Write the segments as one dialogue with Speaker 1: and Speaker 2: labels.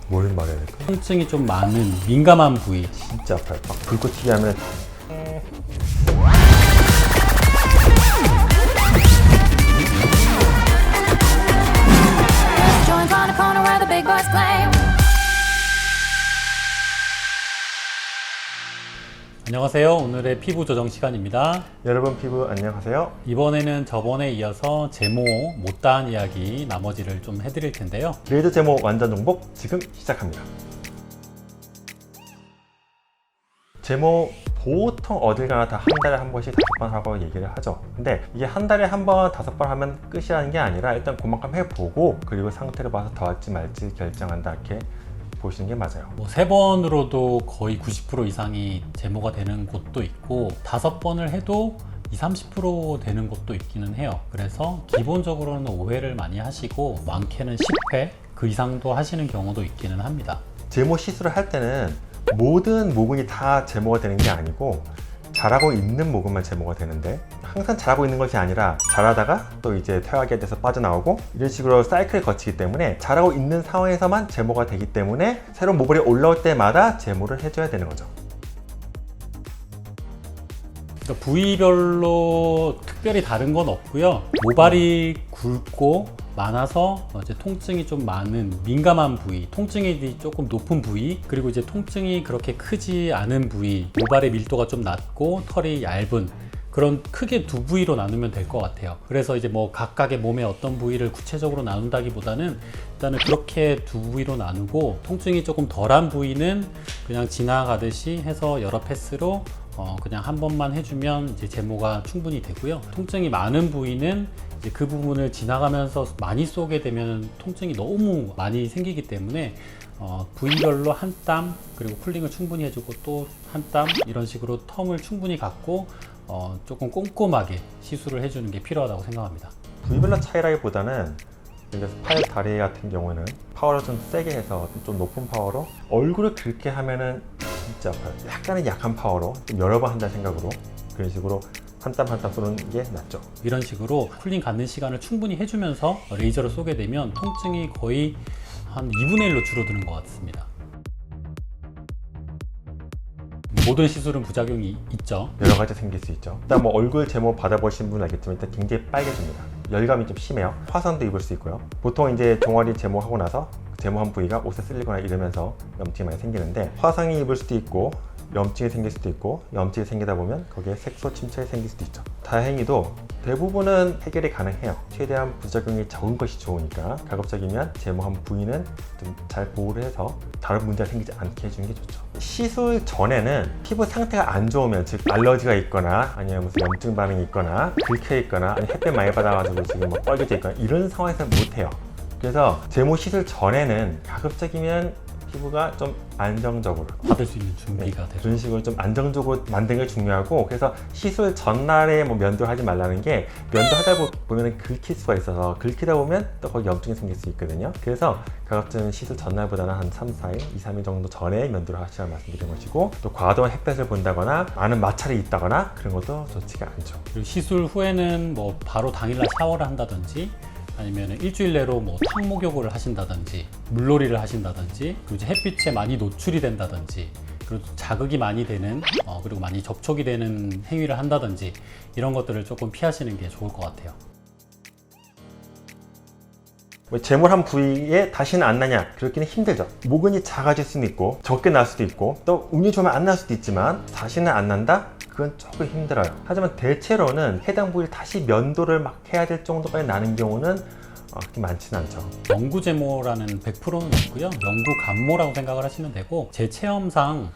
Speaker 1: 뭘 말해야 될까?
Speaker 2: 통증이 좀 많은 민감한 부위.
Speaker 1: 진짜 아파요. 막 불꽃 튀게 하면
Speaker 3: Joints on a corner where the big boys play.
Speaker 2: 안녕하세요. 오늘의 피부 조정 시간입니다.
Speaker 1: 여러분 피부 안녕하세요.
Speaker 2: 이번에는 저번에 이어서 제모 못다한 이야기 나머지를 좀 해드릴 텐데요.
Speaker 1: 레이저 제모 완전 정복 지금 시작합니다. 제모 보통 어딜 가나 다 한 달에 한 번씩 5번 하고 얘기를 하죠. 근데 이게 한 달에 한 번 5번 하면 끝이라는 게 아니라 일단 그만큼 해보고 그리고 상태를 봐서 더 할지 말지 결정한다 이렇게 보시는 게 맞아요.
Speaker 2: 뭐 3번으로도 거의 90% 이상이 제모가 되는 곳도 있고 5번을 해도 20-30% 되는 곳도 있기는 해요. 그래서 기본적으로는 5회를 많이 하시고 많게는 10회 그 이상도 하시는 경우도 있기는 합니다.
Speaker 1: 제모 시술을 할 때는 모든 모근이 다 제모가 되는 게 아니고 자라고 있는 모근만 제모가 되는데 항상 자라고 있는 것이 아니라 자라다가 또 이제 퇴화기에 돼서 빠져나오고 이런 식으로 사이클을 거치기 때문에 자라고 있는 상황에서만 제모가 되기 때문에 새로운 모발이 올라올 때마다 제모를 해줘야 되는 거죠.
Speaker 2: 그러니까 부위별로 특별히 다른 건 없고요. 모발이 굵고 많아서 이제 통증이 좀 많은 민감한 부위, 통증이 조금 높은 부위, 그리고 이제 통증이 그렇게 크지 않은 부위, 모발의 밀도가 좀 낮고 털이 얇은 그런 크게 두 부위로 나누면 될 것 같아요. 그래서 이제 뭐 각각의 몸의 어떤 부위를 구체적으로 나눈다기보다는 일단은 그렇게 두 부위로 나누고 통증이 조금 덜한 부위는 그냥 지나가듯이 해서 여러 패스로 그냥 한 번만 해주면 이제 제모가 충분히 되고요. 통증이 많은 부위는 이제 그 부분을 지나가면서 많이 쏘게 되면 통증이 너무 많이 생기기 때문에 부위별로 한 땀 그리고 쿨링을 충분히 해주고 또 한 땀 이런 식으로 텀을 충분히 갖고 조금 꼼꼼하게 시술을 해주는 게 필요하다고 생각합니다.
Speaker 1: 부위별로 차이라기보다는 그래서 팔, 다리 같은 경우는 파워를 좀 세게 해서 좀 높은 파워로 얼굴을 긁게 하면은 진짜 아파요. 약간은 약한 파워로 좀 여러 번 한다는 생각으로 그런 식으로 한 땀 한 땀 쏘는 게 낫죠.
Speaker 2: 이런 식으로 쿨링 갖는 시간을 충분히 해주면서 레이저를 쏘게 되면 통증이 거의 한 2분의 1로 줄어드는 것 같습니다. 모든 시술은 부작용이 있죠.
Speaker 1: 여러 가지 생길 수 있죠. 일단 뭐 얼굴 제모 받아보신 분은 알겠지만 일단 굉장히 빨개집니다. 열감이 좀 심해요. 화상도 입을 수 있고요. 보통 이제 종아리 제모하고 나서 제모한 부위가 옷에 쓸리거나 이러면서 염증이 많이 생기는데 화상이 입을 수도 있고 염증이 생길 수도 있고 염증이 생기다 보면 거기에 색소 침착이 생길 수도 있죠. 다행히도 대부분은 해결이 가능해요. 최대한 부작용이 적은 것이 좋으니까 가급적이면 제모한 부위는 좀 잘 보호를 해서 다른 문제가 생기지 않게 해주는 게 좋죠. 시술 전에는 피부 상태가 안 좋으면 즉 알러지가 있거나 아니면 무슨 염증 반응이 있거나 긁혀 있거나 아니면 햇빛 많이 받아가지고 지금 뭐 뻘개져 있거나 이런 상황에서 못해요. 그래서 제모 시술 전에는 가급적이면 피부가 좀 안정적으로
Speaker 2: 받을 수 있는 준비가 되죠.
Speaker 1: 그런 식으로 좀 안정적으로 만드는 게 중요하고 그래서 시술 전날에 뭐 면도를 하지 말라는 게 면도하다 보면 긁힐 수가 있어서 긁히다 보면 또 거기 염증이 생길 수 있거든요. 그래서 가급적 시술 전날보다는 한 3-4일, 2-3일 정도 전에 면도를 하시라고 말씀드리는 것이고 또 과도한 햇볕을 본다거나 많은 마찰이 있다거나 그런 것도 좋지가 않죠.
Speaker 2: 그리고 시술 후에는 뭐 바로 당일날 샤워를 한다든지 아니면 일주일 내로 뭐 탕목욕을 하신다든지 물놀이를 하신다든지 그리고 이제 햇빛에 많이 노출이 된다든지 그리고 자극이 많이 되는 그리고 많이 접촉이 되는 행위를 한다든지 이런 것들을 조금 피하시는 게 좋을 것 같아요.
Speaker 1: 제모를 한 부위에 다시는 안 나냐? 그렇기는 힘들죠. 모근이 작아질 수는 있고 적게 날 수도 있고 또 운이 좋으면 안 날 수도 있지만 다시는 안 난다? 그건 조금 힘들어요. 하지만 대체로는 해당 부위를 다시 면도를 막 해야 될 정도까지 나는 경우는 그렇게 많지는 않죠.
Speaker 2: 영구 제모라는 100%는 없고요. 영구 감모라고 생각을 하시면 되고 제 체험상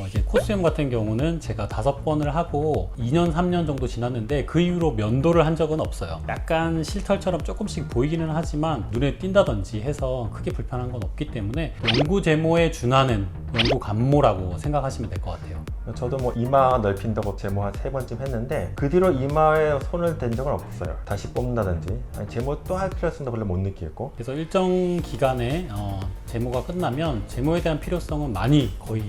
Speaker 2: 이제 코스염 같은 경우는 제가 5번을 하고 2년, 3년 정도 지났는데 그 이후로 면도를 한 적은 없어요. 약간 실털처럼 조금씩 보이기는 하지만 눈에 띈다든지 해서 크게 불편한 건 없기 때문에 영구 제모에 준하는 영구 감모라고 생각하시면 될 것 같아요.
Speaker 1: 저도 뭐 이마 넓힌다고 제모 한 3번쯤 했는데 그 뒤로 이마에 손을 댄 적은 없어요. 다시 뽑는다든지 아니, 제모 또 할 필요성도 별로 못 느끼겠고
Speaker 2: 그래서 일정 기간에 제모가 끝나면 제모에 대한 필요성은 많이 거의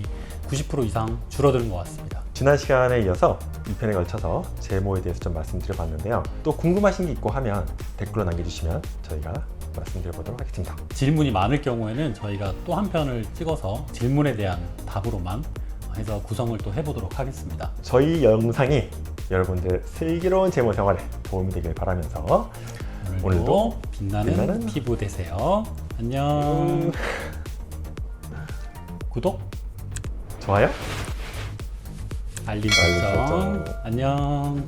Speaker 2: 90% 이상 줄어드는 것 같습니다.
Speaker 1: 지난 시간에 이어서 2편에 걸쳐서 제모에 대해서 좀 말씀드려봤는데요. 또 궁금하신 게 있고 하면 댓글로 남겨주시면 저희가 말씀드려보도록 하겠습니다.
Speaker 2: 질문이 많을 경우에는 저희가 또 한 편을 찍어서 질문에 대한 답으로만 해서 구성을 또 해보도록 하겠습니다.
Speaker 1: 저희 영상이 여러분들 슬기로운 제모 생활에 도움이 되길 바라면서 오늘도
Speaker 2: 빛나는 피부 되세요. 안녕. 구독,
Speaker 1: 좋아요?
Speaker 2: 알림
Speaker 1: 알림
Speaker 2: 설정.
Speaker 1: 설정.
Speaker 2: 안녕.